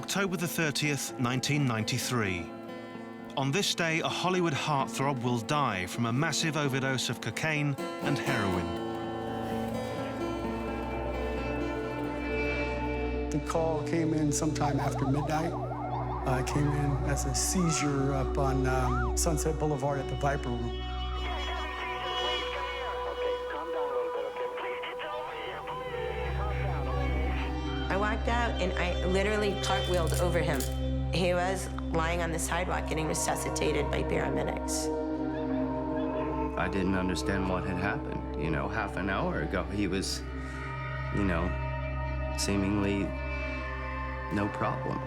October the 30th, 1993. On this day, a Hollywood heartthrob will die from a massive overdose of cocaine and heroin. The call came in sometime after midnight. It came in as a seizure up on Sunset Boulevard at the Viper Room. I walked out and I literally cartwheeled over him. He was lying on the sidewalk getting resuscitated by paramedics. I didn't understand what had happened. You know, half an hour ago, he was, you know, seemingly no problem.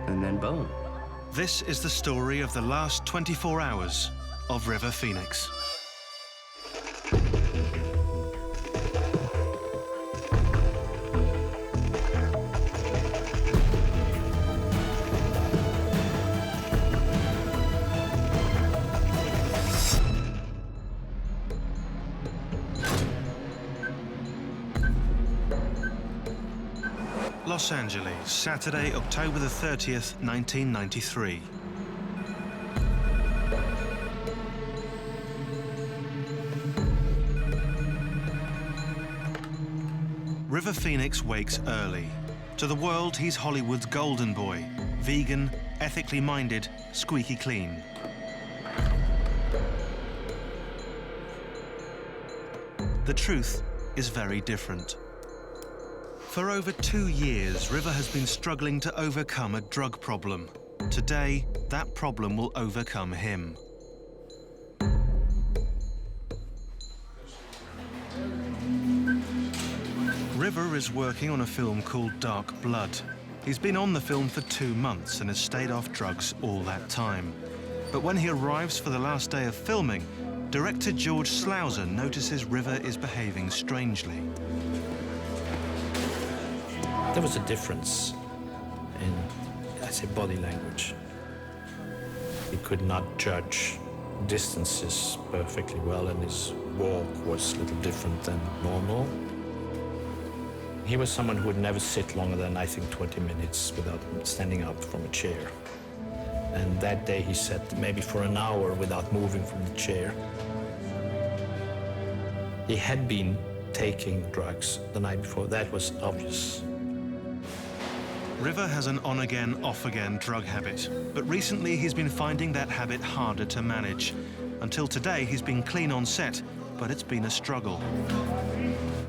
And then boom. This is the story of the last 24 hours of River Phoenix. Los Angeles, Saturday, October the 30th, 1993. River Phoenix wakes early. To the world, he's Hollywood's golden boy. Vegan, ethically minded, squeaky clean. The truth is very different. For over 2 years, River has been struggling to overcome a drug problem. Today, that problem will overcome him. River is working on a film called Dark Blood. He's been on the film for 2 months and has stayed off drugs all that time. But when he arrives for the last day of filming, director George Slauser notices River is behaving strangely. There was a difference in, I'd say, body language. He could not judge distances perfectly well, and his walk was a little different than normal. He was someone who would never sit longer than, I think, 20 minutes without standing up from a chair. And that day he sat maybe for an hour without moving from the chair. He had been taking drugs the night before. That was obvious. River has an on-again, off-again drug habit, but recently he's been finding that habit harder to manage. Until today, he's been clean on set, but it's been a struggle.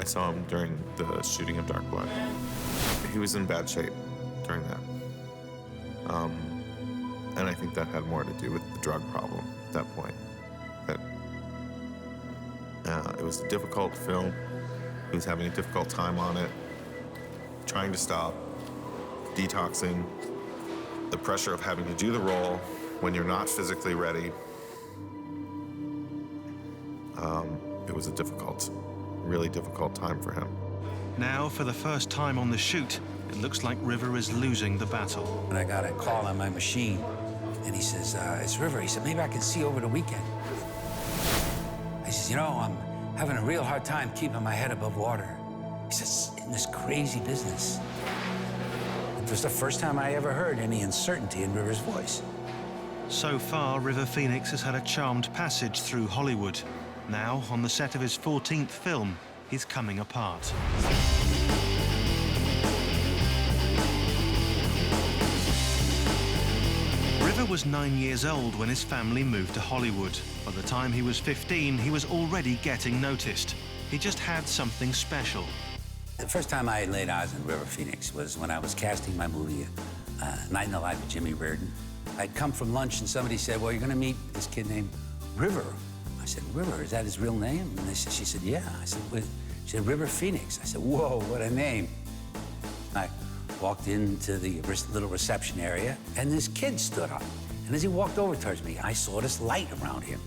I saw him during the shooting of Dark Blood. He was in bad shape during that. And I think that had more to do with the drug problem at that point. That it was a difficult film. He was having a difficult time on it, trying to stop, detoxing, the pressure of having to do the role when you're not physically ready. It was a difficult, really difficult time for him. Now, for the first time on the shoot, it looks like River is losing the battle. And I got a call on my machine, and he says, it's River. He said, maybe I can see you over the weekend. He says, you know, I'm having a real hard time keeping my head above water. He says, in this crazy business. It was the first time I ever heard any uncertainty in River's voice. So far, River Phoenix has had a charmed passage through Hollywood. Now, on the set of his 14th film, he's coming apart. River was 9 years old when his family moved to Hollywood. By the time he was 15, he was already getting noticed. He just had something special. The first time I had laid eyes on River Phoenix was when I was casting my movie, Night in the Life of Jimmy Reardon. I'd come from lunch and somebody said, well, you're gonna meet this kid named River. I said, River, is that his real name? And she said, yeah. I said, what? She said, River Phoenix. I said, whoa, what a name. I walked into the little reception area, and this kid stood up. And as he walked over towards me, I saw this light around him.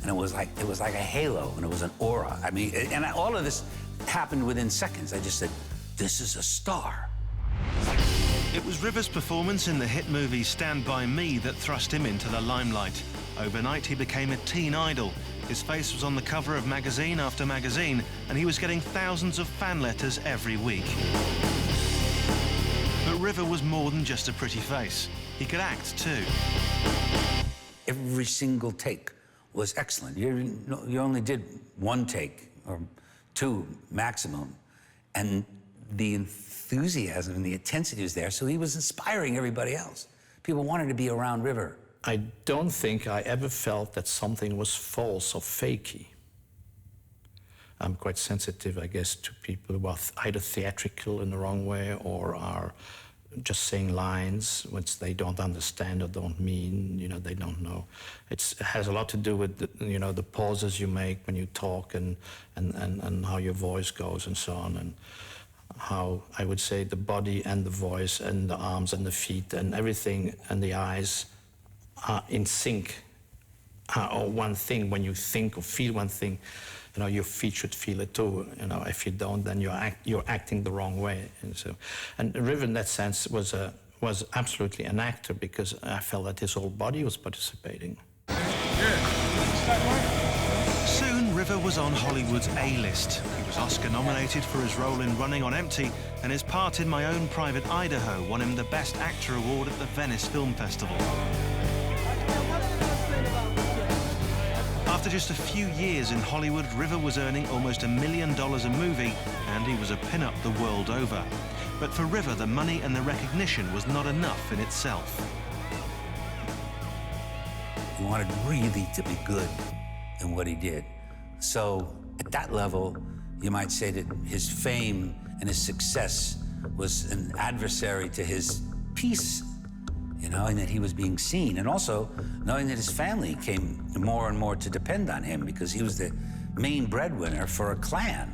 And it was like a halo, and it was an aura. I mean, all of this happened within seconds. I just said, this is a star. It was River's performance in the hit movie Stand By Me that thrust him into the limelight. Overnight, he became a teen idol. His face was on the cover of magazine after magazine, and he was getting thousands of fan letters every week. But River was more than just a pretty face. He could act too. Every single take was excellent. You only did one take, or two maximum, and the enthusiasm and the intensity was there, so he was inspiring everybody else. People wanted to be around River. I don't think I ever felt that something was false or fakey. I'm quite sensitive, I guess, to people who are either theatrical in the wrong way or are just saying lines which they don't understand or don't mean, they don't know. It has a lot to do with, the pauses you make when you talk and how your voice goes and so on, and how, I would say, the body and the voice and the arms and the feet and everything and the eyes are in sync, or one thing. When you think or feel one thing, your feet should feel it too. If you don't, then you're acting the wrong way. And River, in that sense, was absolutely an actor, because I felt that his whole body was participating. Soon, River was on Hollywood's A-list. He was Oscar-nominated for his role in Running on Empty, and his part in My Own Private Idaho won him the Best Actor award at the Venice Film Festival. After just a few years in Hollywood, River was earning almost $1 million a movie, and he was a pin-up the world over. But for River, the money and the recognition was not enough in itself. He wanted really to be good in what he did. So at that level, you might say that his fame and his success was an adversary to his peace, and that he was being seen. And also knowing that his family came more and more to depend on him, because he was the main breadwinner for a clan.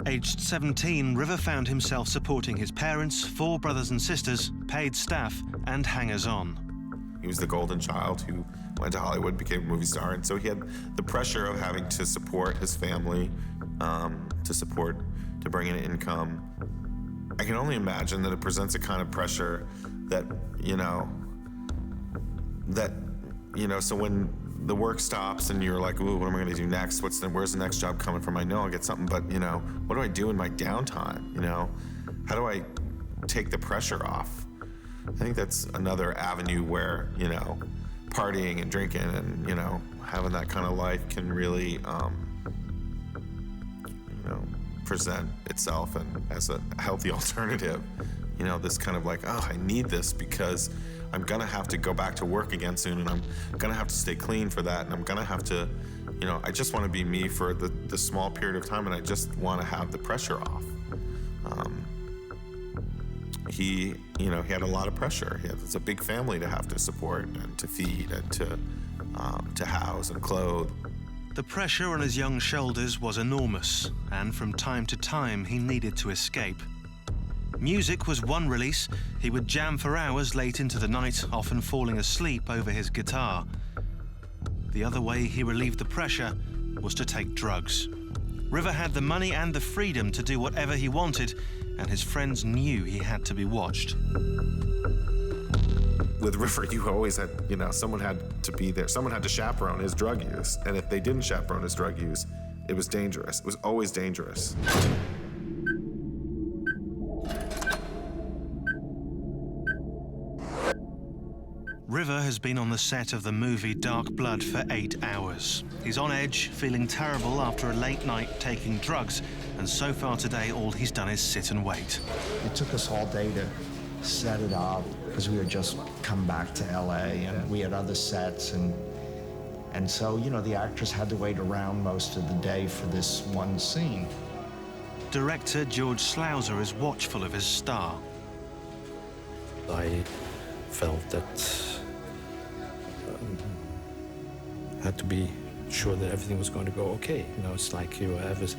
Aged 17, River found himself supporting his parents, 4 brothers and sisters, paid staff, and hangers-on. He was the golden child who went to Hollywood, became a movie star, and so he had the pressure of having to support his family, to bring in income. I can only imagine that it presents a kind of pressure that, so when the work stops and you're like, ooh, what am I gonna do next? Where's the next job coming from? I know I'll get something, but, what do I do in my downtime, How do I take the pressure off? I think that's another avenue where, partying and drinking and, having that kind of life can really, present itself and as a healthy alternative. This kind of like, oh, I need this because I'm gonna have to go back to work again soon, and I'm gonna have to stay clean for that, and I'm gonna have to, I just want to be me for the small period of time, and I just want to have the pressure off. He had a lot of pressure. It's a big family to have to support and to feed and to house and clothe. The pressure on his young shoulders was enormous, and from time to time he needed to escape. Music was one release. He would jam for hours late into the night, often falling asleep over his guitar. The other way he relieved the pressure was to take drugs. River had the money and the freedom to do whatever he wanted, and his friends knew he had to be watched. With River, you always had, someone had to be there. Someone had to chaperone his drug use. And if they didn't chaperone his drug use, it was dangerous. It was always dangerous. River has been on the set of the movie Dark Blood for 8 hours. He's on edge, feeling terrible after a late night taking drugs, and so far today, all he's done is sit and wait. It took us all day to set it up because we had just come back to LA and we had other sets, and so, the actors had to wait around most of the day for this one scene. Director George Slouser is watchful of his star. I felt that I had to be sure that everything was going to go okay. It's like you have it's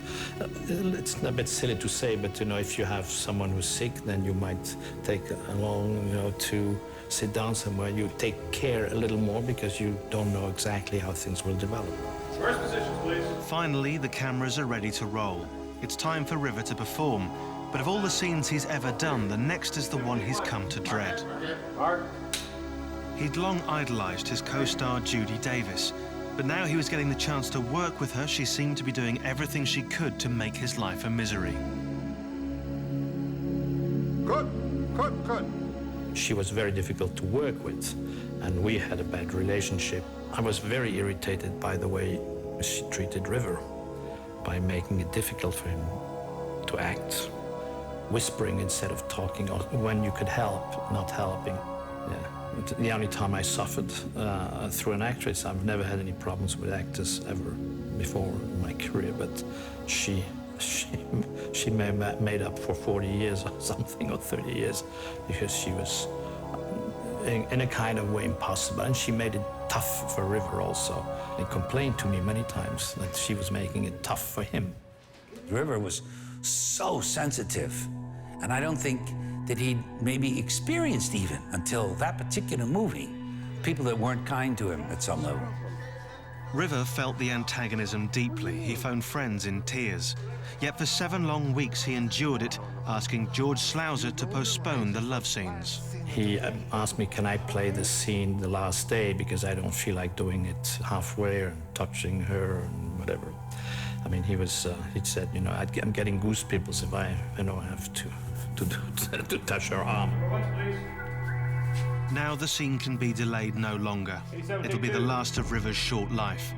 a bit silly to say, but if you have someone who's sick, then you might take along, to sit down somewhere. You take care a little more because you don't know exactly how things will develop. First positions, please. Finally, the cameras are ready to roll. It's time for River to perform. But of all the scenes he's ever done, the next is the one he's come to dread. He'd long idolized his co-star Judy Davis, but now he was getting the chance to work with her. She seemed to be doing everything she could to make his life a misery. Good. She was very difficult to work with, and we had a bad relationship. I was very irritated by the way she treated River, by making it difficult for him to act, whispering instead of talking, or when you could help, not helping. Yeah. The only time I suffered through an actress, I've never had any problems with actors ever before in my career, but she made up for 40 years or something, or 30 years, because she was in a kind of way impossible, and she made it tough for River also. He complained to me many times that she was making it tough for him. River was so sensitive, and I don't think that he'd maybe experienced even until that particular movie, people that weren't kind to him at some level. River felt the antagonism deeply. He phoned friends in tears. Yet for 7 long weeks he endured it, asking George Slouser to postpone the love scenes. He asked me, can I play this scene the last day, because I don't feel like doing it halfway and touching her and whatever. I mean, he'd said, you know, I'm getting goose pimples if I have to touch her arm. Now the scene can be delayed no longer. It'll be the last of River's short life.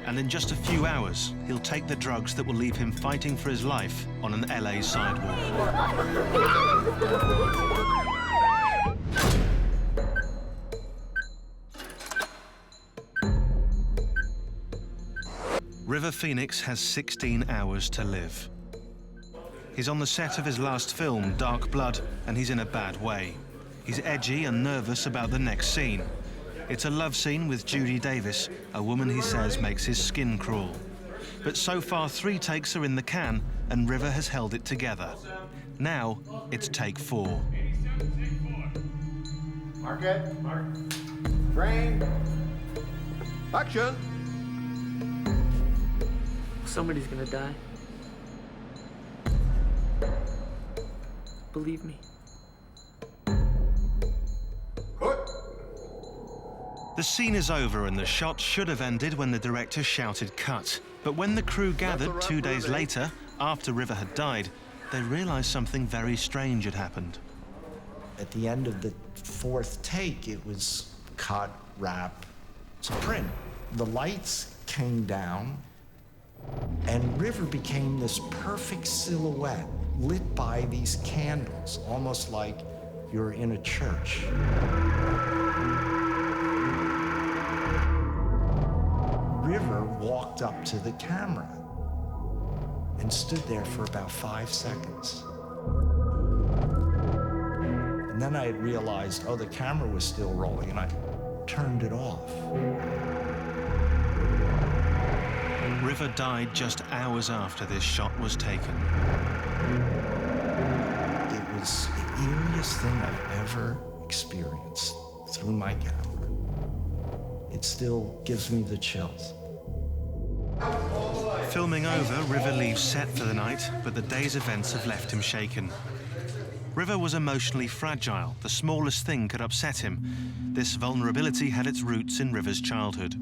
And in just a few hours, he'll take the drugs that will leave him fighting for his life on an LA sidewalk. River Phoenix has 16 hours to live. He's on the set of his last film, Dark Blood, and he's in a bad way. He's edgy and nervous about the next scene. It's a love scene with Judy Davis, a woman he says makes his skin crawl. But so far 3 takes are in the can, and River has held it together. Now it's take 4. Mark it. Mark. Frame. Action. Somebody's gonna die. Believe me. The scene is over and the shot should have ended when the director shouted cut. But when the crew gathered 2 days later, after River had died, they realized something very strange had happened. At the end of the 4th take, it was cut, wrap, to print. The lights came down, and River became this perfect silhouette, lit by these candles, almost like you're in a church. River walked up to the camera and stood there for about 5 seconds. And then I had realized, oh, the camera was still rolling, and I turned it off. River died just hours after this shot was taken. It was the eeriest thing I've ever experienced through my camera. It still gives me the chills. Filming over, River leaves set for the night, but the day's events have left him shaken. River was emotionally fragile. The smallest thing could upset him. This vulnerability had its roots in River's childhood.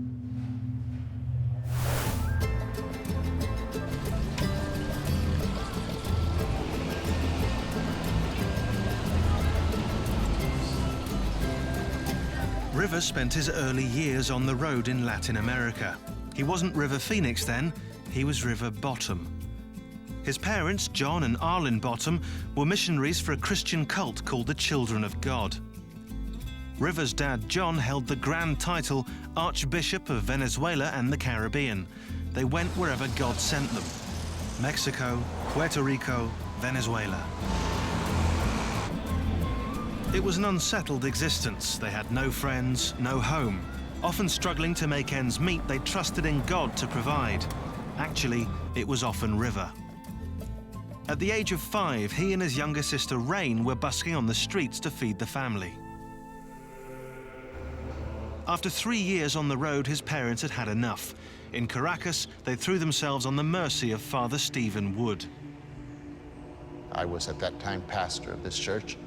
River spent his early years on the road in Latin America. He wasn't River Phoenix then, he was River Bottom. His parents, John and Arlen Bottom, were missionaries for a Christian cult called the Children of God. River's dad, John, held the grand title Archbishop of Venezuela and the Caribbean. They went wherever God sent them. Mexico, Puerto Rico, Venezuela. It was an unsettled existence. They had no friends, no home. Often struggling to make ends meet, they trusted in God to provide. Actually, it was often River. At the age of 5, he and his younger sister Rain were busking on the streets to feed the family. After 3 years on the road, his parents had had enough. In Caracas, they threw themselves on the mercy of Father Stephen Wood. I was at that time pastor of this church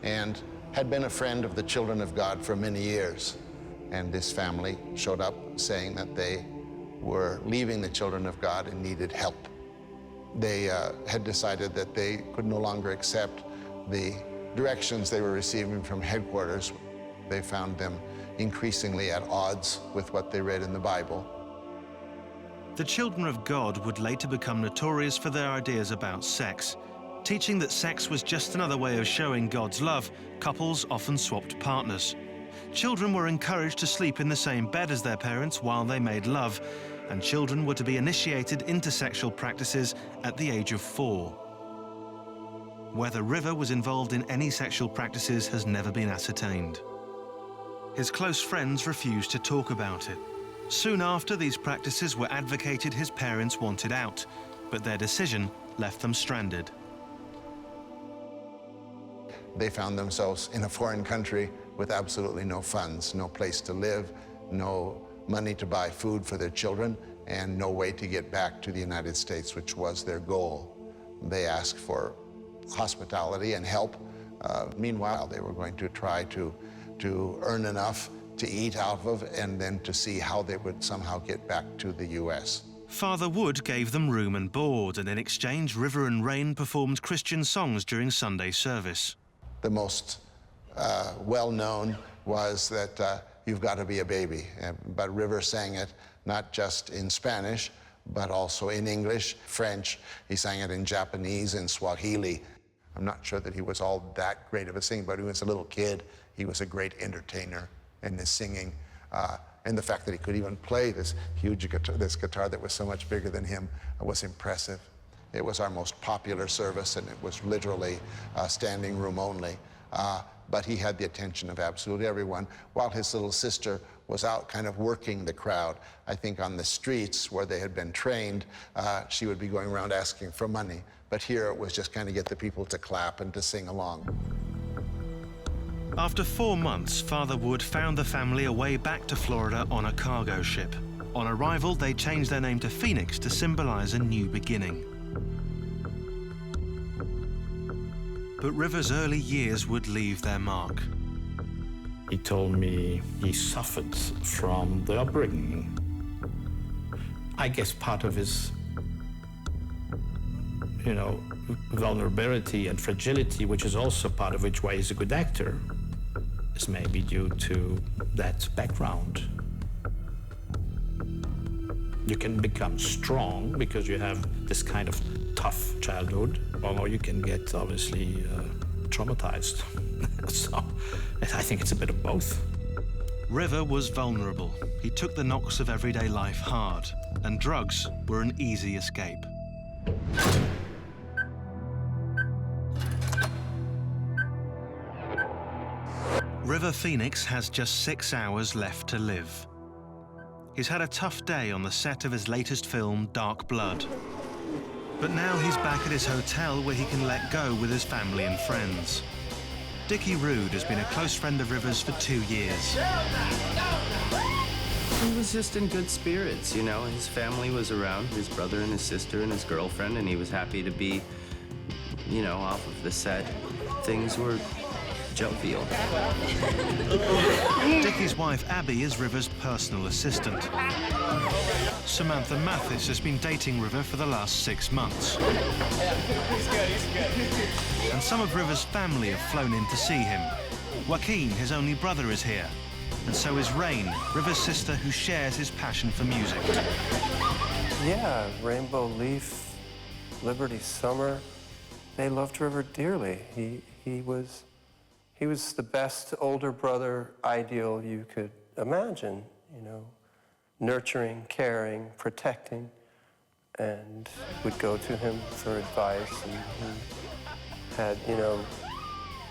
and had been a friend of the Children of God for many years. And this family showed up saying that they were leaving the Children of God and needed help. They had decided that they could no longer accept the directions they were receiving from headquarters, they found them increasingly at odds with what they read in the Bible. The Children of God would later become notorious for their ideas about sex. Teaching that sex was just another way of showing God's love, couples often swapped partners. Children were encouraged to sleep in the same bed as their parents while they made love, and children were to be initiated into sexual practices at the age of 4. Whether River was involved in any sexual practices has never been ascertained. His close friends refused to talk about it. Soon after these practices were advocated, his parents wanted out, but their decision left them stranded. They found themselves in a foreign country with absolutely no funds, no place to live, no money to buy food for their children, and no way to get back to the United States, which was their goal. They asked for hospitality and help. Meanwhile, they were going to try to earn enough to eat out of and then to see how they would somehow get back to the U.S. Father Wood gave them room and board, and in exchange, River and Rain performed Christian songs during Sunday service. The most well-known was that You've Got to Be a Baby, but River sang it not just in Spanish, but also in English, French. He sang it in Japanese and Swahili. I'm not sure that he was all that great of a singer, but he was a little kid. He was a great entertainer in his singing. And the fact that he could even play this huge guitar, this guitar that was so much bigger than him, was impressive. It was our most popular service, and it was literally standing room only. But he had the attention of absolutely everyone, while his little sister was out kind of working the crowd. I think on the streets where they had been trained, she would be going around asking for money. But here it was just kind of get the people to clap and to sing along. After 4 months, Father Wood found the family a way back to Florida on a cargo ship. On arrival, they changed their name to Phoenix to symbolize a new beginning. But River's early years would leave their mark. He told me he suffered from the upbringing. I guess part of his, vulnerability and fragility, which is also part of which why he's a good actor, is maybe due to that background. You can become strong because you have this kind of tough childhood, or you can get obviously traumatized. So I think it's a bit of both. River was vulnerable. He took the knocks of everyday life hard, and drugs were an easy escape. River Phoenix has just 6 hours left to live. He's had a tough day on the set of his latest film, Dark Blood. But now he's back at his hotel where he can let go with his family and friends. Dickie Rude has been a close friend of River's for 2 years. He was just in good spirits, His family was around, his brother and his sister and his girlfriend, and he was happy to be, off of the set. Things were jovial. Dickie's wife, Abby, is River's personal assistant. Samantha Mathis has been dating River for the last 6 months. And some of River's family have flown in to see him. Joaquin, his only brother, is here. And so is Rain, River's sister, who shares his passion for music. Yeah, Rainbow Leaf, Liberty Summer, they loved River dearly. He was the best older brother ideal you could imagine, nurturing, caring, protecting, and would go to him for advice. And he had,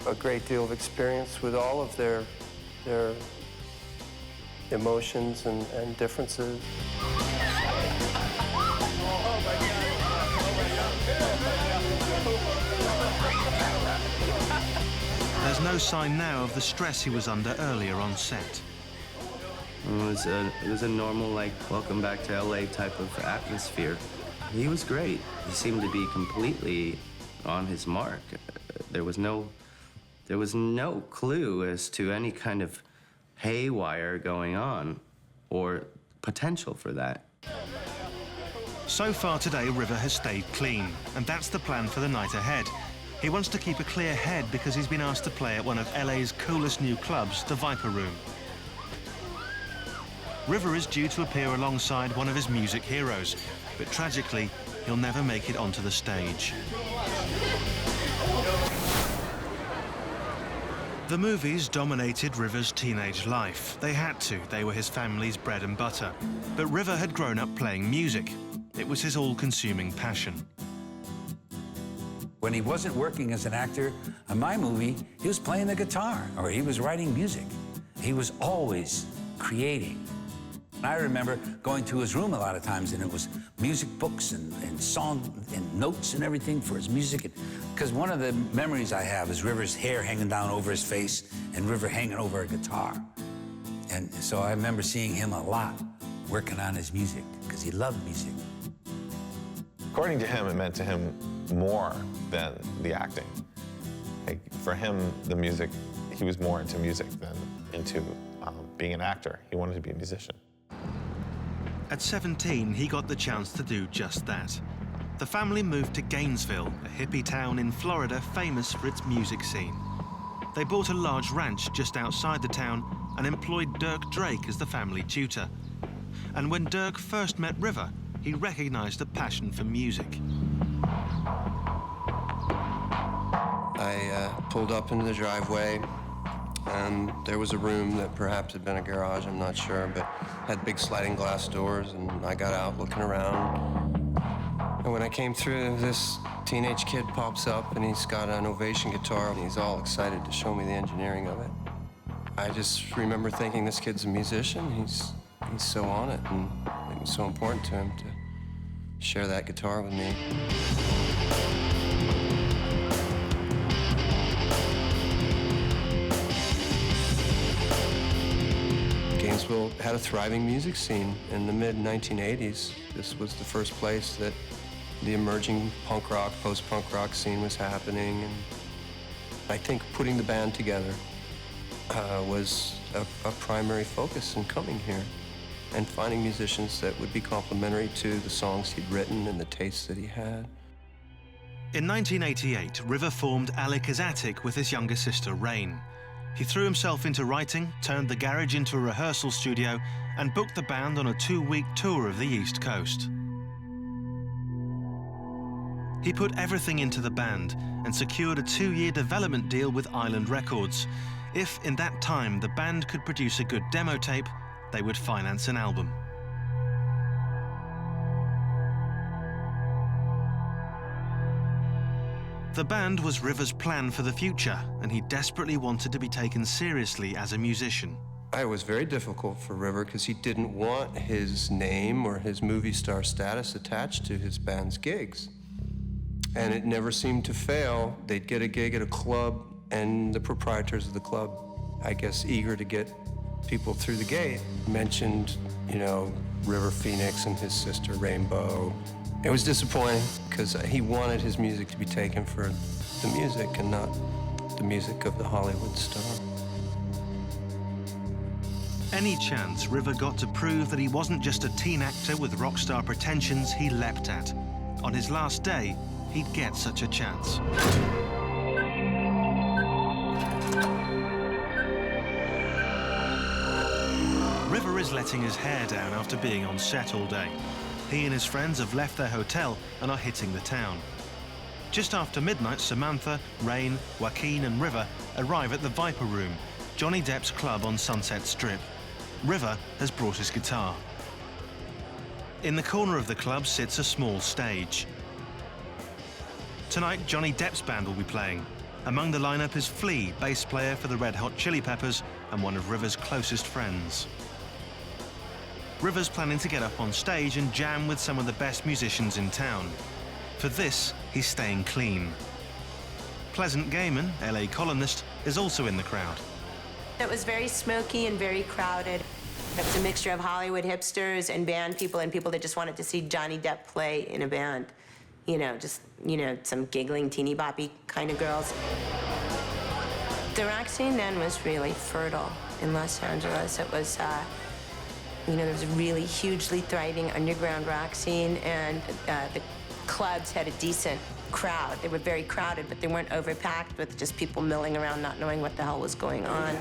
a great deal of experience with all of their emotions and differences. There's no sign now of the stress he was under earlier on set. It was a normal, welcome back to LA type of atmosphere. He was great. He seemed to be completely on his mark. There was no clue as to any kind of haywire going on or potential for that. So far today, River has stayed clean, and that's the plan for the night ahead. He wants to keep a clear head because he's been asked to play at one of LA's coolest new clubs, the Viper Room. River is due to appear alongside one of his music heroes, but tragically, he'll never make it onto the stage. The movies dominated River's teenage life. They had to. They were his family's bread and butter. But River had grown up playing music. It was his all-consuming passion. When he wasn't working as an actor on my movie, he was playing the guitar or he was writing music. He was always creating. I remember going to his room a lot of times, and it was music books and song and notes and everything for his music. Because one of the memories I have is River's hair hanging down over his face and River hanging over a guitar. And so I remember seeing him a lot working on his music because he loved music. According to him, it meant to him more than the acting. Like, for him, the music, he was more into music than into being an actor. He wanted to be a musician. At 17, he got the chance to do just that. The family moved to Gainesville, a hippie town in Florida famous for its music scene. They bought a large ranch just outside the town and employed Dirk Drake as the family tutor. And when Dirk first met River, he recognized a passion for music. I pulled up into the driveway, and there was a room that perhaps had been a garage, I'm not sure, but had big sliding glass doors, and I got out looking around. And when I came through, this teenage kid pops up, and he's got an Ovation guitar, and he's all excited to show me the engineering of it. I just remember thinking, this kid's a musician. He's so on it, and it was so important to him to share that guitar with me. Gainesville had a thriving music scene in the mid-1980s. This was the first place that the emerging punk rock, post-punk rock scene was happening. And I think putting the band together was a primary focus in coming here and finding musicians that would be complementary to the songs he'd written and the tastes that he had. In 1988, River formed Alec Attic with his younger sister, Rain. He threw himself into writing, turned the garage into a rehearsal studio, and booked the band on a 2-week tour of the East Coast. He put everything into the band and secured a 2-year development deal with Island Records. If, in that time, the band could produce a good demo tape, they would finance an album. The band was River's plan for the future, and he desperately wanted to be taken seriously as a musician. It was very difficult for River because he didn't want his name or his movie star status attached to his band's gigs. And it never seemed to fail. They'd get a gig at a club, and the proprietors of the club, I guess eager to get people through the gate, mentioned, River Phoenix and his sister Rainbow. It was disappointing because he wanted his music to be taken for the music and not the music of the Hollywood star. Any chance River got to prove that he wasn't just a teen actor with rock star pretensions, he leapt at. On his last day, he'd get such a chance. River is letting his hair down after being on set all day. He and his friends have left their hotel and are hitting the town. Just after midnight, Samantha, Rain, Joaquin and River arrive at the Viper Room, Johnny Depp's club on Sunset Strip. River has brought his guitar. In the corner of the club sits a small stage. Tonight, Johnny Depp's band will be playing. Among the lineup is Flea, bass player for the Red Hot Chili Peppers and one of River's closest friends. River's planning to get up on stage and jam with some of the best musicians in town. For this, he's staying clean. Pleasant Gaiman, LA columnist, is also in the crowd. It was very smoky and very crowded. It was a mixture of Hollywood hipsters and band people and people that just wanted to see Johnny Depp play in a band. Some giggling, teeny boppy kind of girls. The rock scene then was really fertile in Los Angeles. It was, there was a really hugely thriving underground rock scene, and the clubs had a decent crowd. They were very crowded, but they weren't overpacked with just people milling around not knowing what the hell was going on.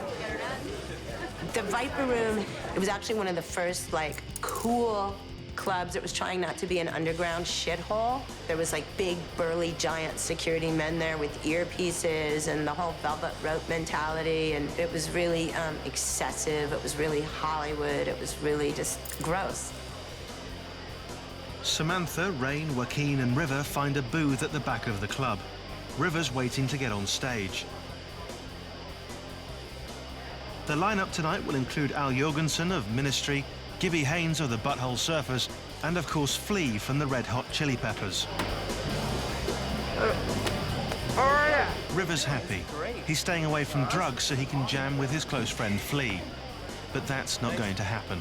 The Viper Room, it was actually one of the first, like, cool clubs. It was trying not to be an underground shithole. There was, like, big, burly, giant security men there with earpieces and the whole velvet rope mentality, and it was really excessive. It was really Hollywood. It was really just gross. Samantha, Rain, Joaquin and River find a booth at the back of the club. River's waiting to get on stage. The lineup tonight will include Al Jourgensen of Ministry, Gibby Haynes of the Butthole Surfers, and of course Flea from the Red Hot Chili Peppers. River's happy. He's staying away from drugs so he can jam with his close friend Flea. But that's not going to happen.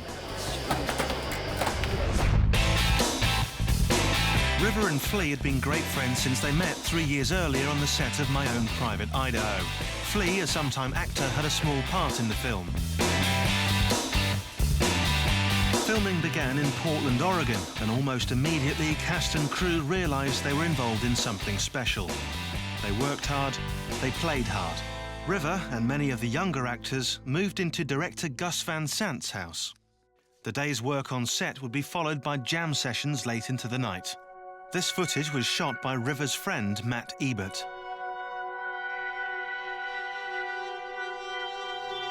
River and Flea had been great friends since they met 3 years earlier on the set of My Own Private Idaho. Flea, a sometime actor, had a small part in the film. Filming began in Portland, Oregon, and almost immediately cast and crew realized they were involved in something special. They worked hard, they played hard. River and many of the younger actors moved into director Gus Van Sant's house. The day's work on set would be followed by jam sessions late into the night. This footage was shot by River's friend, Matt Ebert.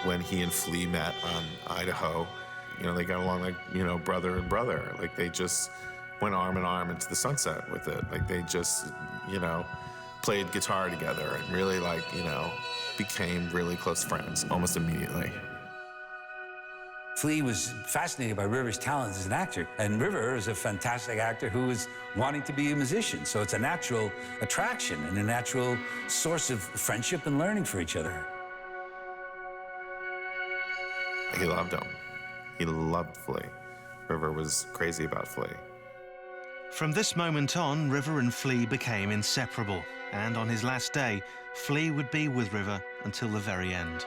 When he and Flea met on Idaho, you know, they got along like, you know, brother and brother. Like, they just went arm in arm into the sunset with it. Like, they just, you know, played guitar together and really, like, you know, became really close friends almost immediately. Flea was fascinated by River's talent as an actor, and River is a fantastic actor who is wanting to be a musician, so it's a natural attraction and a natural source of friendship and learning for each other. He loved him. He loved Flea. River was crazy about Flea. From this moment on, River and Flea became inseparable, and on his last day, Flea would be with River until the very end.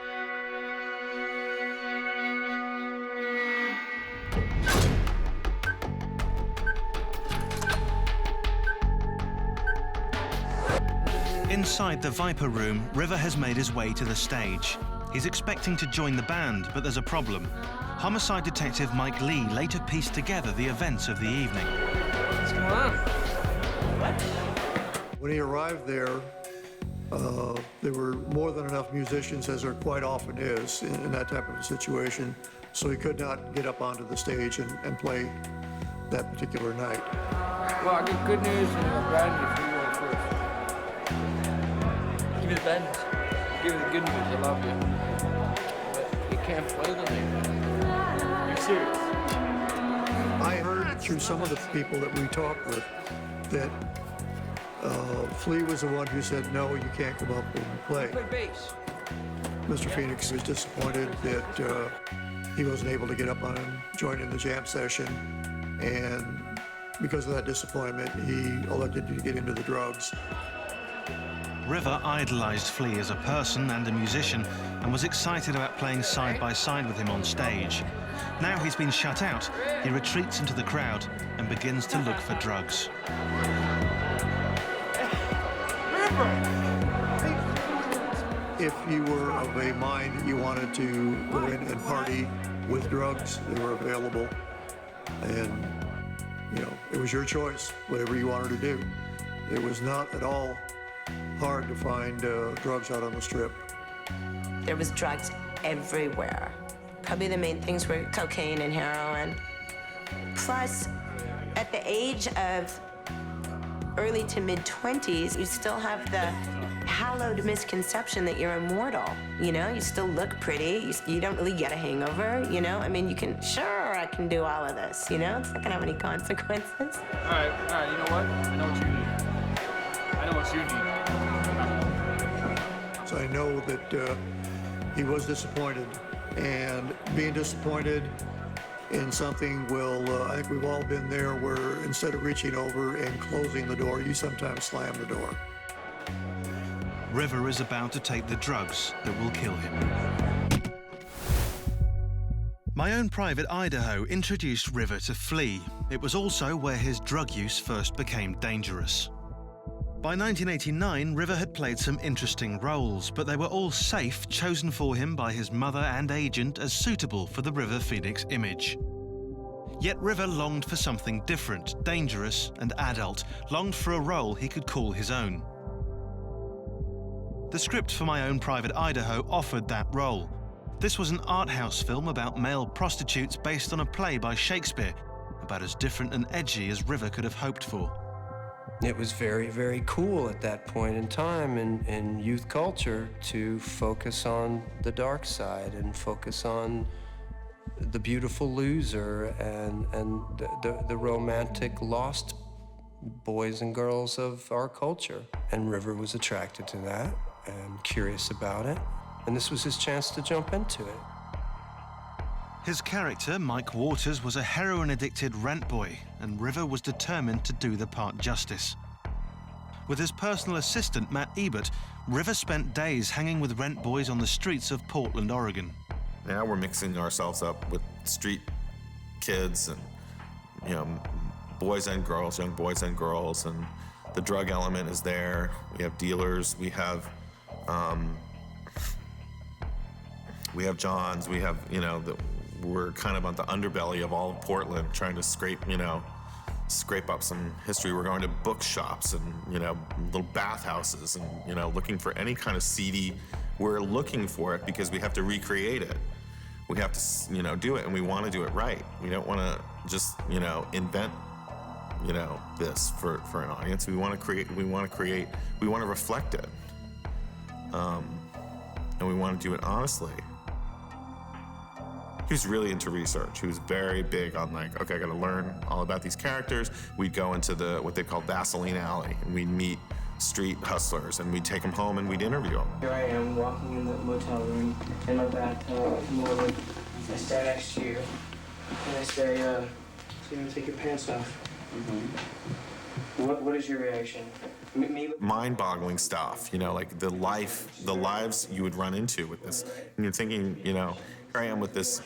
Inside the Viper Room, River has made his way to the stage. He's expecting to join the band, but there's a problem. Homicide detective Mike Lee later pieced together the events of the evening. What's going on? What? When he arrived there were more than enough musicians, as there quite often is in that type of a situation, so he could not get up onto the stage and play that particular night. Well, I get good news and bad news. Who you want first? Give me the bad news. Give me the good news. I love you. But you can't play the night. You're serious? I heard through some of the people that we talked with that Flea was the one who said, no, you can't come up and play. Play bass. Mr. Phoenix was disappointed that he wasn't able to get up on and join in the jam session, and because of that disappointment, he elected to get into the drugs. River idolized Flea as a person and a musician and was excited about playing side by side with him on stage. Now he's been shut out, he retreats into the crowd and begins to look for drugs. If you were of a mind that you wanted to go in and party with drugs, they were available. And, you know, it was your choice, whatever you wanted to do. It was not at all hard to find drugs out on the Strip. There was drugs everywhere. Probably the main things were cocaine and heroin. Plus, at the age of early to mid-20s, you still have the hallowed misconception that you're immortal. You know, you still look pretty. You don't really get a hangover, you know? I mean, you can, sure, I can do all of this, you know? It's not gonna have any consequences. All right, you know what? I know what you need. I know what you need. So I know that he was disappointed, and being disappointed in something I think we've all been there, where instead of reaching over and closing the door, you sometimes slam the door. River is about to take the drugs that will kill him. My Own Private Idaho introduced River to Flea. It was also where his drug use first became dangerous. By 1989, River had played some interesting roles, but they were all safe, chosen for him by his mother and agent as suitable for the River Phoenix image. Yet River longed for something different, dangerous and adult, longed for a role he could call his own. The script for My Own Private Idaho offered that role. This was an art house film about male prostitutes based on a play by Shakespeare, about as different and edgy as River could have hoped for. It was very, very cool at that point in time in youth culture to focus on the dark side and focus on the beautiful loser and the romantic lost boys and girls of our culture. And River was attracted to that and curious about it, and this was his chance to jump into it. His character, Mike Waters, was a heroin-addicted rent boy, and River was determined to do the part justice. With his personal assistant, Matt Ebert, River spent days hanging with rent boys on the streets of Portland, Oregon. Now we're mixing ourselves up with street kids and, you know, boys and girls, young boys and girls, and the drug element is there. We have dealers, we have Johns, we have, you know, we're kind of on the underbelly of all of Portland, trying to scrape up some history. We're going to bookshops and, you know, little bathhouses and, you know, looking for any kind of seedy. We're looking for it because we have to recreate it. We have to, you know, do it, and we want to do it right. We don't want to just, you know, invent, you know, this for an audience. We want to create, we want to reflect it. And we want to do it honestly. He was really into research. He was very big on, like, okay, I got to learn all about these characters. We'd go into what they call Vaseline Alley, and we'd meet street hustlers, and we'd take them home and we'd interview them. Here I am walking in the motel room in my bathtub. Morning, I stand next to you, and I say, so you're gonna take your pants off. Mm-hmm. What is your reaction? Mind-boggling stuff, you know, like the lives you would run into with this. And you're thinking, you know, here I am with this.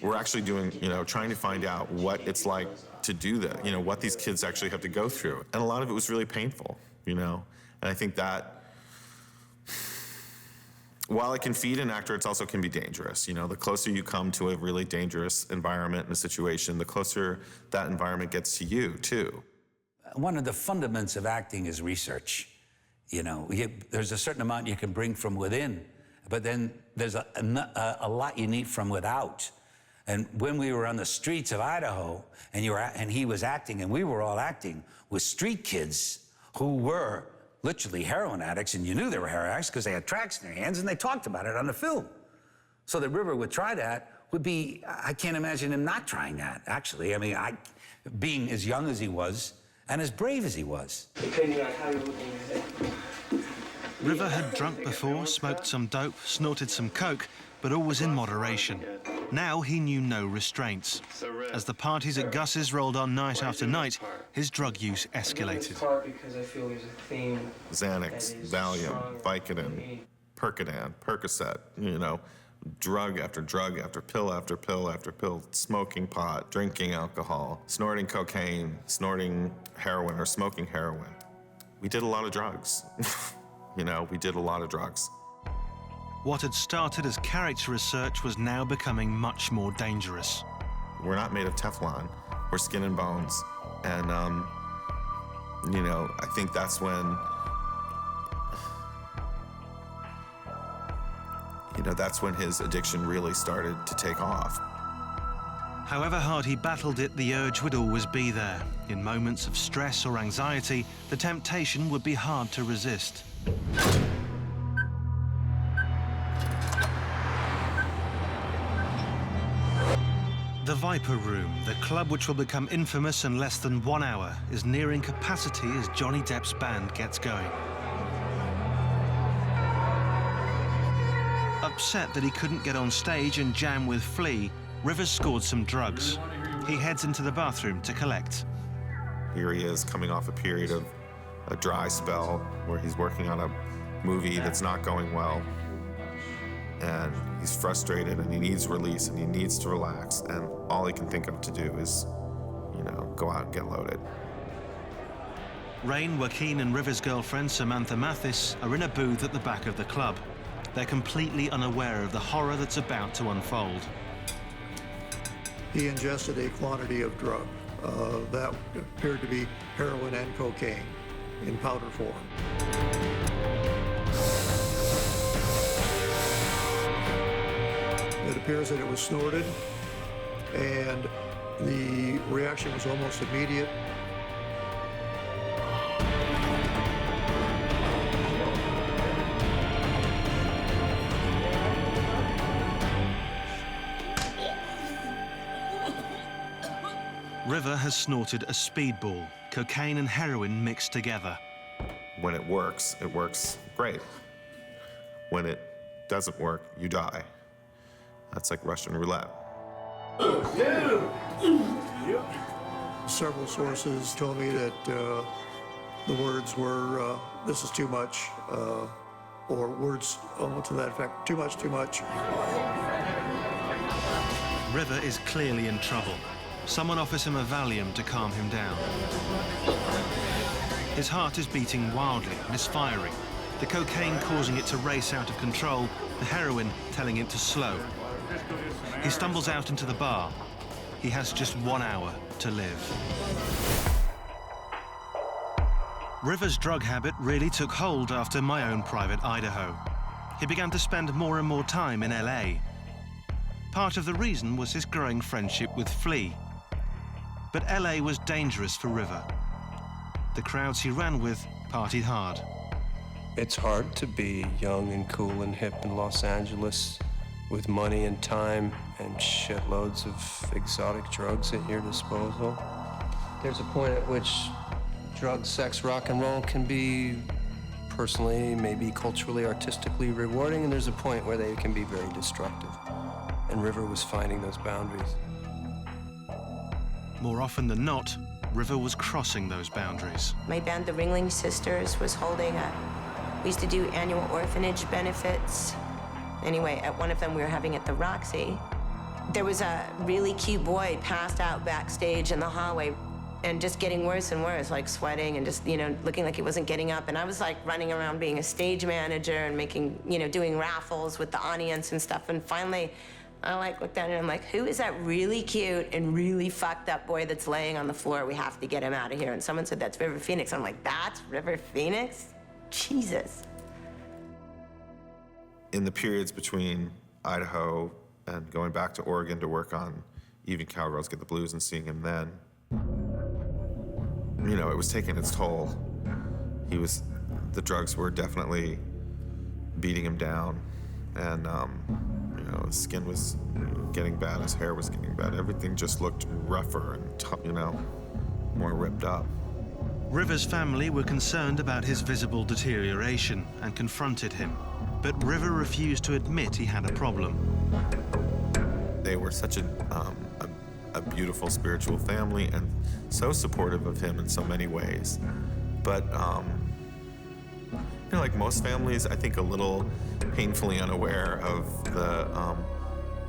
We're actually doing, you know, trying to find out what it's like to do that, you know, what these kids actually have to go through. And a lot of it was really painful, you know. And I think that while it can feed an actor, it also can be dangerous. You know, the closer you come to a really dangerous environment and a situation, the closer that environment gets to you, too. One of the fundaments of acting is research. You know, there's a certain amount you can bring from within, but then there's a lot you need from without. And when we were on the streets of Idaho, and he was acting, and we were all acting with street kids who were literally heroin addicts, and you knew they were heroin addicts because they had tracts in their hands, and they talked about it on the film. So that River would try that would be, I can't imagine him not trying that, actually. I mean, being as young as he was, and as brave as he was. Depending on how you're looking at it. River had drunk before, smoked some dope, snorted some coke, but always in moderation. Now he knew no restraints. As the parties at Gus's rolled on night after night, his drug use escalated. Because I feel there's a theme. Xanax, Valium, Vicodin, Percodan, Percocet, you know, drug after drug after pill after pill after pill, smoking pot, drinking alcohol, snorting cocaine, snorting heroin or smoking heroin. We did a lot of drugs. You know, we did a lot of drugs. What had started as character research was now becoming much more dangerous. We're not made of Teflon. We're skin and bones. And, you know, I think that's when, you know, that's when his addiction really started to take off. However hard he battled it, the urge would always be there. In moments of stress or anxiety, the temptation would be hard to resist. The Viper Room, the club which will become infamous in less than 1 hour, is nearing capacity as Johnny Depp's band gets going. Upset that he couldn't get on stage and jam with Flea, Rivers scored some drugs. He heads into the bathroom to collect. Here he is coming off a period of a dry spell where he's working on a movie that's not going well. And he's frustrated and he needs release and he needs to relax. And all he can think of to do is, you know, go out and get loaded. Rain, Joaquin and River's girlfriend Samantha Mathis are in a booth at the back of the club. They're completely unaware of the horror that's about to unfold. He ingested a quantity of drug that appeared to be heroin and cocaine in powder form. It appears that it was snorted, and the reaction was almost immediate. River has snorted a speedball, cocaine and heroin mixed together. When it works great. When it doesn't work, you die. That's like Russian roulette. Several sources told me that the words were, this is too much, or words to that effect, too much, too much. River is clearly in trouble. Someone offers him a Valium to calm him down. His heart is beating wildly, misfiring, the cocaine causing it to race out of control, the heroin telling it to slow. He stumbles out into the bar. He has just 1 hour to live. River's drug habit really took hold after My Own Private Idaho. He began to spend more and more time in LA. Part of the reason was his growing friendship with Flea. But LA was dangerous for River. The crowds he ran with partied hard. It's hard to be young and cool and hip in Los Angeles with money and time and shitloads of exotic drugs at your disposal. There's a point at which drugs, sex, rock and roll can be personally, maybe culturally, artistically rewarding, and there's a point where they can be very destructive. And River was finding those boundaries. More often than not, River was crossing those boundaries. My band, the Ringling Sisters, was holding we used to do annual orphanage benefits. Anyway, at one of them we were having at the Roxy. There was a really cute boy passed out backstage in the hallway and just getting worse and worse, like sweating and just, looking like he wasn't getting up. And I was like running around being a stage manager and making, doing raffles with the audience and stuff. And finally, I looked down and I'm like, who is that really cute and really fucked up boy that's laying on the floor? We have to get him out of here. And someone said, that's River Phoenix. I'm like, that's River Phoenix? Jesus. In the periods between Idaho and going back to Oregon to work on Even Cowgirls Get the Blues and seeing him then, it was taking its toll. The drugs were definitely beating him down. And, his skin was getting bad, his hair was getting bad. Everything just looked rougher and, more ripped up. River's family were concerned about his visible deterioration and confronted him. But River refused to admit he had a problem. They were such a beautiful spiritual family and so supportive of him in so many ways. But, like most families, I think a little painfully unaware of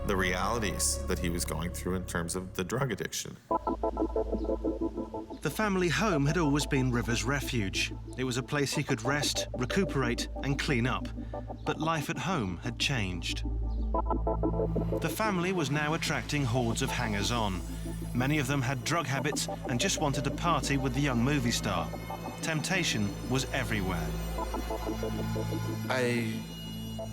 the realities that he was going through in terms of the drug addiction. The family home had always been River's refuge. It was a place he could rest, recuperate, and clean up. But life at home had changed. The family was now attracting hordes of hangers-on. Many of them had drug habits and just wanted to party with the young movie star. Temptation was everywhere. I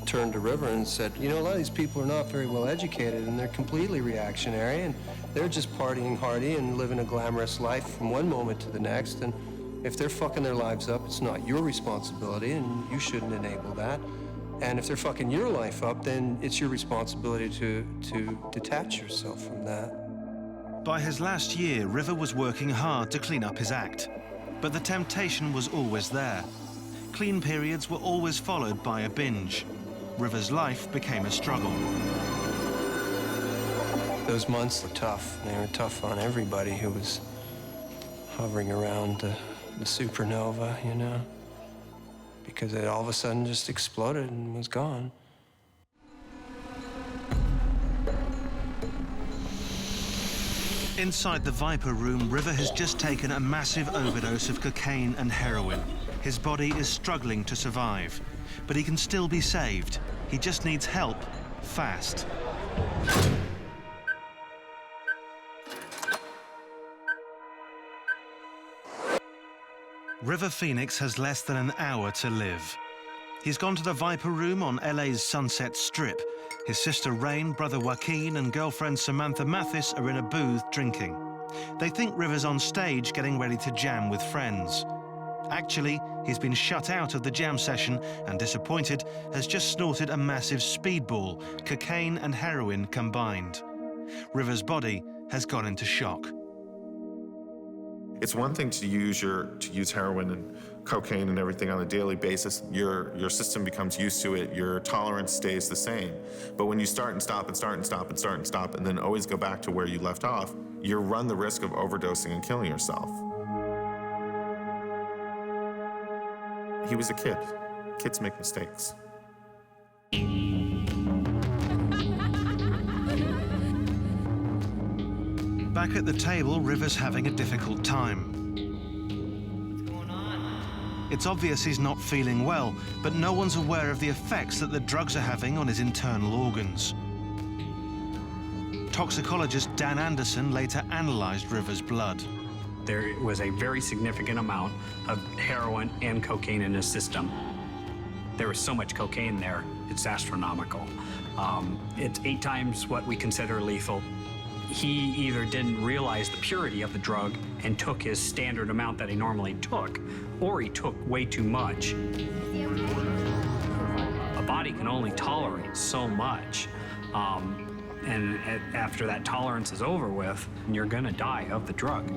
turned to River and said, a lot of these people are not very well educated and they're completely reactionary and they're just partying hardy and living a glamorous life from one moment to the next. And if they're fucking their lives up, it's not your responsibility and you shouldn't enable that. And if they're fucking your life up, then it's your responsibility to detach yourself from that. By his last year, River was working hard to clean up his act. But the temptation was always there. Clean periods were always followed by a binge. River's life became a struggle. Those months were tough. They were tough on everybody who was hovering around the supernova, because it all of a sudden just exploded and was gone. Inside the Viper room, River has just taken a massive overdose of cocaine and heroin. His body is struggling to survive, but he can still be saved. He just needs help, fast. River Phoenix has less than an hour to live. He's gone to the Viper room on LA's Sunset Strip. His sister Rain, brother Joaquin, and girlfriend Samantha Mathis are in a booth drinking. They think River's on stage getting ready to jam with friends. Actually, he's been shut out of the jam session and, disappointed, has just snorted a massive speedball, cocaine and heroin combined. River's body has gone into shock. It's one thing to use heroin and cocaine and everything on a daily basis. Your system becomes used to it. Your tolerance stays the same. But when you start and stop and start and stop and start and stop and then always go back to where you left off, you run the risk of overdosing and killing yourself. He was a kid. Kids make mistakes. Back at the table, River's having a difficult time. It's obvious he's not feeling well, but no one's aware of the effects that the drugs are having on his internal organs. Toxicologist Dan Anderson later analyzed River's blood. There was a very significant amount of heroin and cocaine in his system. There was so much cocaine there, it's astronomical. It's 8 times what we consider lethal. He either didn't realize the purity of the drug and took his standard amount that he normally took, or he took way too much. A body can only tolerate so much. And after that tolerance is over with, you're gonna die of the drug.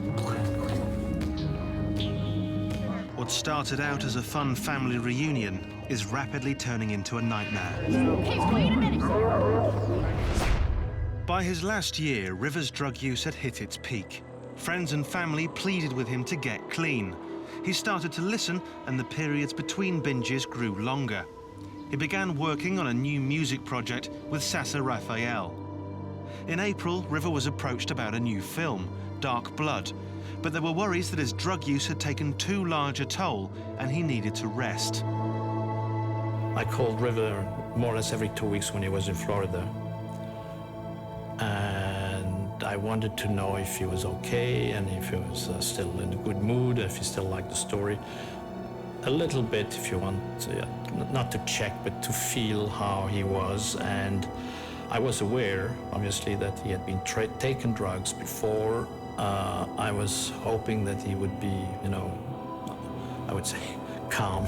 What started out as a fun family reunion is rapidly turning into a nightmare. Hey, wait a minute! By his last year, River's drug use had hit its peak. Friends and family pleaded with him to get clean. He started to listen, and the periods between binges grew longer. He began working on a new music project with Sasa Raphael. In April, River was approached about a new film, Dark Blood, but there were worries that his drug use had taken too large a toll and he needed to rest. I called River more or less every 2 weeks when he was in Florida. And I wanted to know if he was okay and if he was still in a good mood, if he still liked the story. A little bit, if you want, not to check, but to feel how he was. And I was aware, obviously, that he had been taken drugs before. I was hoping that he would be, I would say, calm.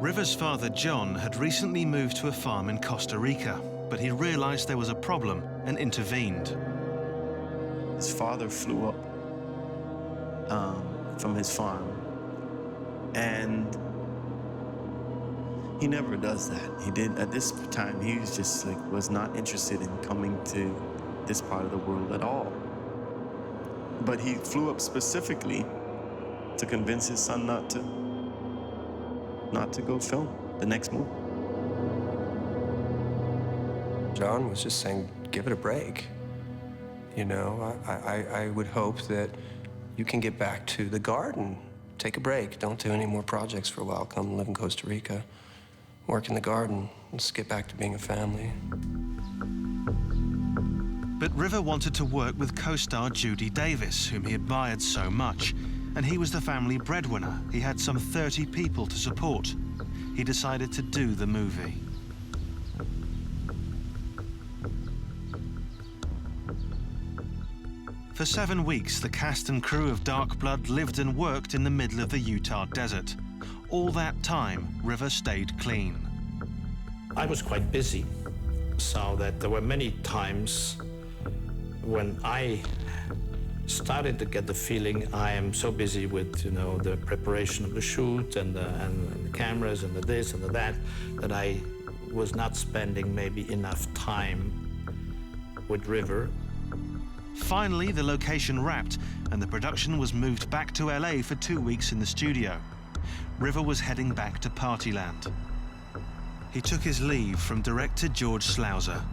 River's father, John, had recently moved to a farm in Costa Rica, but he realized there was a problem and intervened. His father flew up from his farm, and he never does that. He did at this time. He was just was not interested in coming to this part of the world at all. But he flew up specifically to convince his son not to go film the next movie. John was just saying, give it a break. I would hope that you can get back to the garden. Take a break. Don't do any more projects for a while. Come live in Costa Rica. Work in the garden. Let's get back to being a family. But River wanted to work with co-star Judy Davis, whom he admired so much, and he was the family breadwinner. He had some 30 people to support. He decided to do the movie. For 7 weeks, the cast and crew of Dark Blood lived and worked in the middle of the Utah desert. All that time, River stayed clean. I was quite busy, so that there were many times when I started to get the feeling I am so busy with, the preparation of the shoot and the cameras and the this and the that I was not spending maybe enough time with River. Finally, the location wrapped, and the production was moved back to LA for 2 weeks in the studio. River was heading back to Partyland. He took his leave from director George Slauser.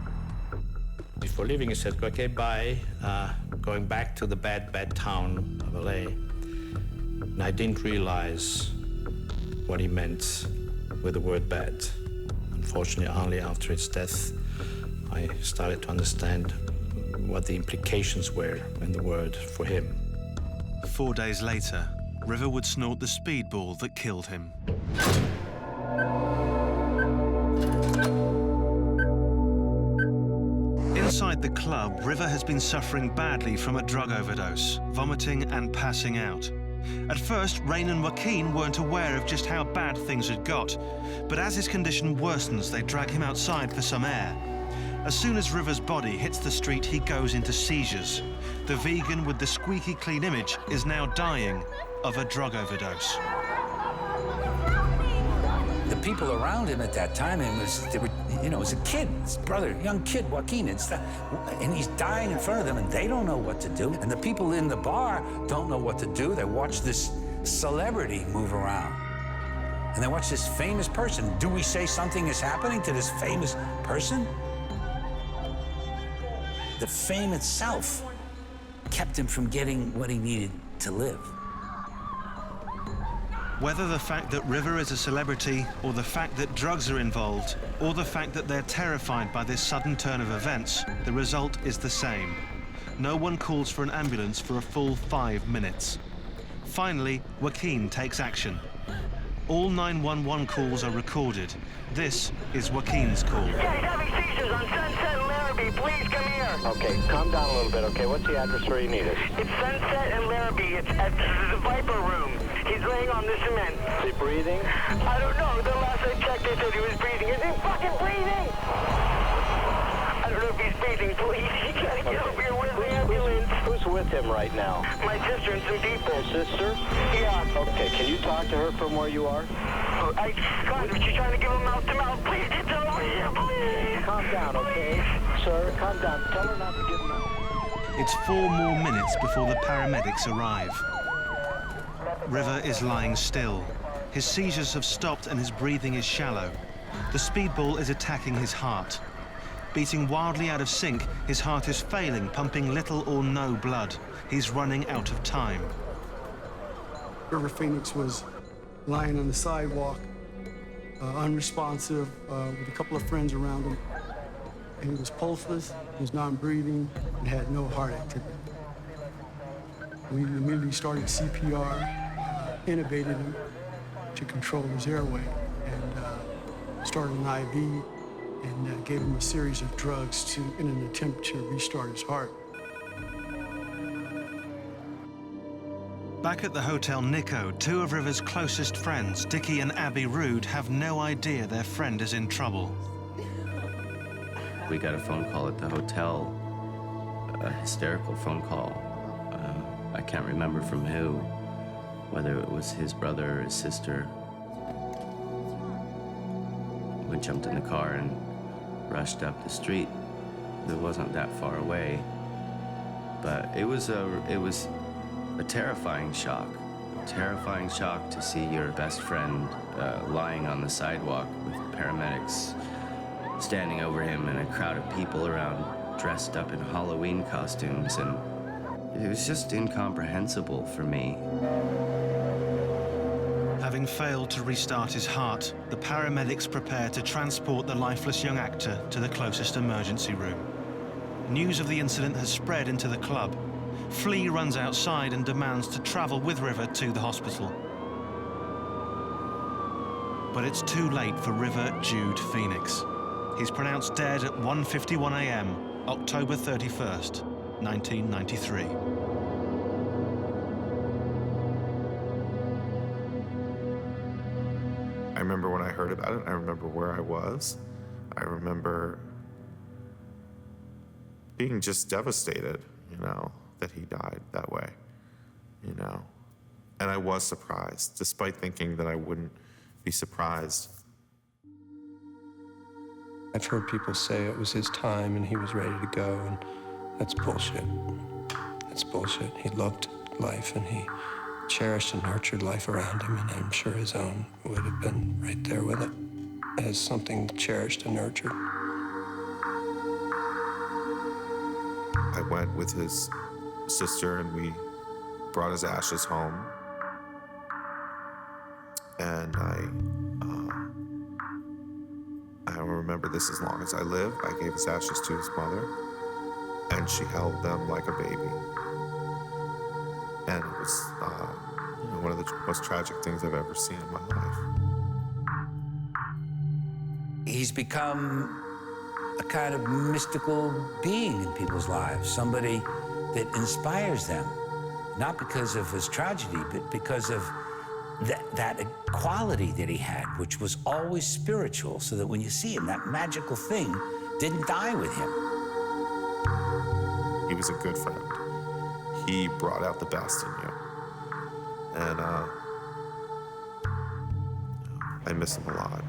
Before leaving, he said, okay, bye. Going back to the bad town of LA. And I didn't realize what he meant with the word bad. Unfortunately, only after its death, I started to understand what the implications were in the word for him. 4 days later, River would snort the speedball that killed him. Inside the club, River has been suffering badly from a drug overdose, vomiting and passing out. At first, Rain and Joaquin weren't aware of just how bad things had got, but as his condition worsens, they drag him outside for some air. As soon as River's body hits the street, he goes into seizures. The vegan with the squeaky clean image is now dying of a drug overdose. The people around him at that time, it was a kid, his brother, young kid, Joaquin, and he's dying in front of them, and they don't know what to do. And the people in the bar don't know what to do. They watch this celebrity move around, and they watch this famous person. Do we say something is happening to this famous person? The fame itself kept him from getting what he needed to live. Whether the fact that River is a celebrity, or the fact that drugs are involved, or the fact that they're terrified by this sudden turn of events, the result is the same. No one calls for an ambulance for a full 5 minutes. Finally, Joaquin takes action. All 911 calls are recorded. This is Joaquin's call. Yeah, he's having seizures on Sunset and Larrabee. Please come here. Okay, calm down a little bit, okay? What's the address where you need us? It's Sunset and Larrabee. It's at the Viper Room. He's laying on the cement. Is he breathing? I don't know. The last I checked, they said he was breathing. Is he fucking breathing? I don't know if he's breathing. Please, you gotta get over here. Where's the ambulance? Who's with him right now? My sister and some people. Sister? Yeah. Okay, can you talk to her from where you are? God, she's trying to give him mouth to mouth. Please get over here, please. Calm down, okay? Sir, calm down. Tell her not to give him mouth. It's 4 more minutes before the paramedics arrive. River is lying still. His seizures have stopped and his breathing is shallow. The speedball is attacking his heart. Beating wildly out of sync, his heart is failing, pumping little or no blood. He's running out of time. River Phoenix was lying on the sidewalk, unresponsive, with a couple of friends around him. And he was pulseless, he was non-breathing, and had no heart activity. We immediately started CPR, intubated him to control his airway, and started an IV, and gave him a series of drugs in an attempt to restart his heart. Back at the Hotel Nico, 2 of River's closest friends, Dickie and Abby Rood, have no idea their friend is in trouble. We got a phone call at the hotel, a hysterical phone call. I can't remember from who, whether it was his brother or his sister. We jumped in the car and rushed up the street. It wasn't that far away, but it was a terrifying shock. A terrifying shock to see your best friend lying on the sidewalk with paramedics standing over him and a crowd of people around dressed up in Halloween costumes, and it was just incomprehensible for me. Having failed to restart his heart, the paramedics prepare to transport the lifeless young actor to the closest emergency room. News of the incident has spread into the club. Flea runs outside and demands to travel with River to the hospital. But it's too late for River Jude Phoenix. He's pronounced dead at 1:51 a.m., October 31st, 1993. I remember when I heard about it, I remember where I was. I remember being just devastated, that he died that way, And I was surprised, despite thinking that I wouldn't be surprised. I've heard people say it was his time and he was ready to go, and that's bullshit. That's bullshit. He loved life and he cherished and nurtured life around him, and I'm sure his own would have been right there with it as something cherished and nurtured. I went with his sister and we brought his ashes home. And I remember this as long as I live. I gave his ashes to his mother, and she held them like a baby. And it was one of the most tragic things I've ever seen in my life. He's become a kind of mystical being in people's lives, somebody that inspires them, not because of his tragedy, but because of that quality that he had, which was always spiritual, so that when you see him, that magical thing didn't die with him. He was a good friend. He brought out the best in you. And I miss him a lot.